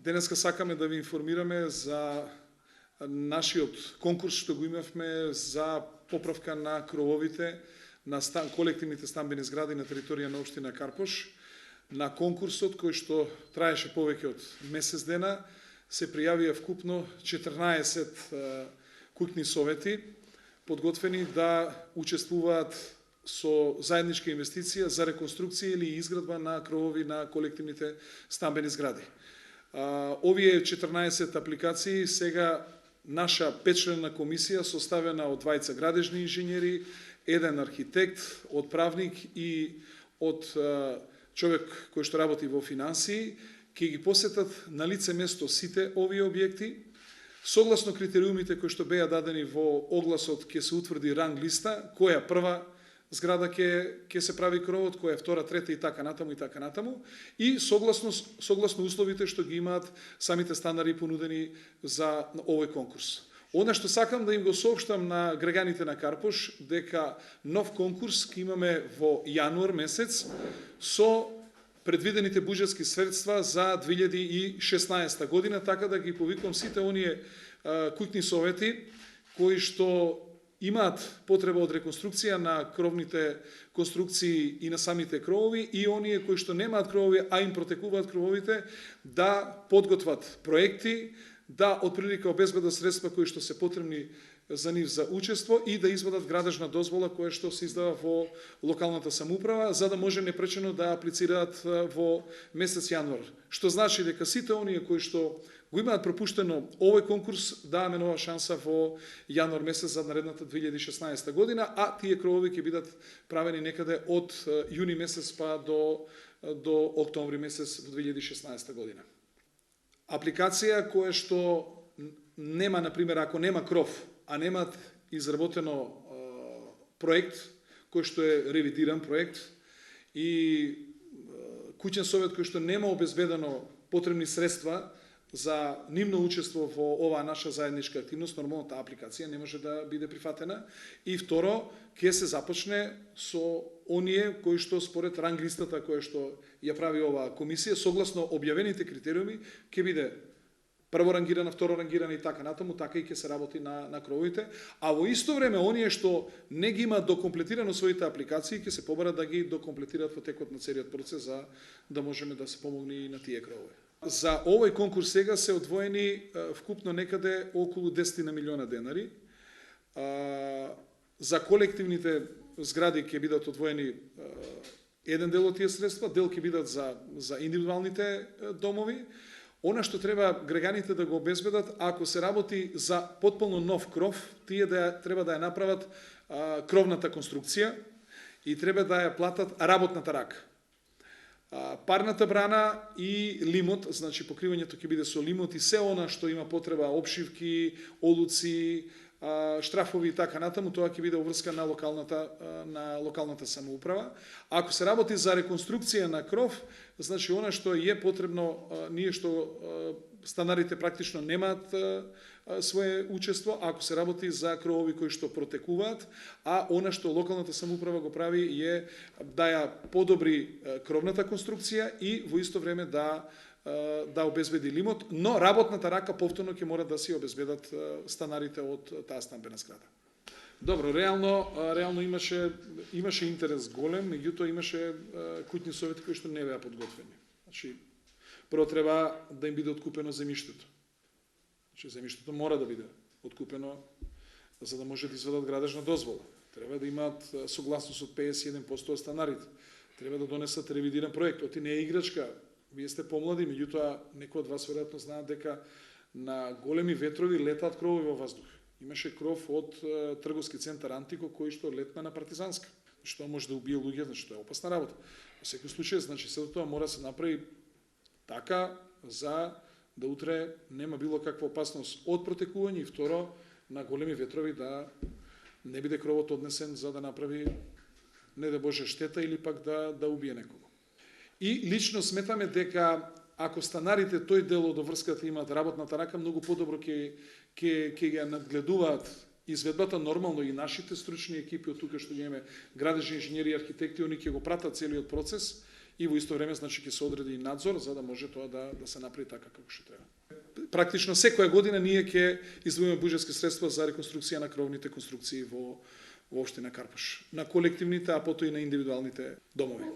Денеска сакаме да ви информираме за нашиот конкурс што го имавме за поправка на крововите на колективните стамбени згради на територија на општина Карпош. На конкурсот кој што траеше повеќе од месец дена се пријавија вкупно 14 куќни совети подготвени да учествуваат со заедничка инвестиција за реконструкција или изградба на кровови на колективните стамбени згради. Овие 14 апликации сега наша 5-члена комисија составена од двајца градежни инженери, еден архитект, од правник и од човек кој што работи во финансии, ќе ги посетат на лице место сите овие објекти. Согласно критериумите кои што беа дадени во огласот, ќе се утврди ранг листа, која прва зграда ќе се прави кровот, која втора, трета и така натаму, и согласно условите што ги имаат самите стандарди понудени за овој конкурс. Она што сакам да им го соопштам на граѓаните на Карпош, дека нов конкурс ќе имаме во јануар месец со предвидените буџетски средства за 2016 година, така да ги повикам сите оние куќни совети кои што имаат потреба од реконструкција на кровните конструкции и на самите кровови, и оние кои што немаат кровови, а им протекуваат крововите, да подготват проекти, да отприлика обезбедат средства кои што се потребни за нив за учество и да извадат градежна дозвола која што се издава во локалната самоуправа, за да може непречено да аплицираат во месец јануар. Што значи дека сите оние кои што го имаат пропуштено овој конкурс, даваме нова шанса во јануар месец за наредната 2016 година, а тие кровови ќе бидат правени некаде од јуни месец па до октомври месец во 2016 година. Апликација која што нема, например, ако нема кров, а немаат изработено проект, кој што е ревидиран проект, и куќен совет кој што нема обезбедено потребни средства за нивно учество во оваа наша заедничка активност, нормално таа апликација не може да биде прифатена. И второ, ќе се започне со оние кои што според ранг листата која што ја прави оваа комисија, согласно објавените критериуми, ќе биде прво рангирана, второ рангирана и така натаму, така и ќе се работи на крововите, а во исто време оние што не ги имаат докомплетирано своите апликации ќе се побарат да ги докомплетираат во текот на целиот процес за да можеме да се помогне и на тие кровови. За овој конкурс сега се одвоени вкупно некаде околу 10 милиона денари. За колективните згради ќе бидат одвоени еден дел од тие средства, дел ќе бидат за индивидуалните домови. Она што треба граѓаните да го обезбедат, ако се работи за потполно нов кров, тие треба да ја направат кровната конструкција и треба да ја платат работната рака. Парната брана и лимот, значи покривањето ќе биде со лимот и се она што има потреба, обшивки, олуци, штрафови и така натаму, тоа ќе биде обврска на локалната самоуправа. Ако се работи за реконструкција на кров, значи она што е потребно, ние што станарите практично немаат свое учество, ако се работи за кровови кои што протекуваат, а она што локалната самоуправа го прави е да ја подобри кровната конструкција и во исто време да обезбеди лимот, но работната рака повторно ќе мора да си обезбедат станарите од таа стамбена зграда. Добро, реално имаше интерес голем, меѓутоа имаше куќни совети кои што не беа подготвени. Значи, прво треба да им биде откупено земјиштето. Значи, земјиштето мора да биде откупено за да може да извадат градежна дозвола. Треба да имаат согласност од 51% од станарите. Треба да донесат ревидиран проект. Оти не е играчка. Вие сте помлади, меѓутоа некои од вас веројатно знаат дека на големи ветрови летаат кровови во воздух. Имаше кров од трговски центар Антико кој што летна на Партизанска. Што може да убие луѓе, значи тоа е опасна работа. Во секој случај, значи сето тоа мора да се направи така за да утре нема било каква опасност од протекување и второ на големи ветрови да не биде кровот однесен за да направи не да Боже штета или пак да убие некого. И лично сметаме дека ако станарите тој дел од обврската имаат работната рака, многу подобро ќе ја надгледуваат изведбата, нормално и нашите стручни екипи од тука што имаме градежни инженери и архитекти, они ќе го пратат целиот процес и во исто време значи ќе се одреди и надзор за да може тоа да се направи така како што треба. Практично секоја година ние ќе издвоиме буџетски средства за реконструкција на кровните конструкции во општина Карпош, на колективните, а потоа и на индивидуалните домови.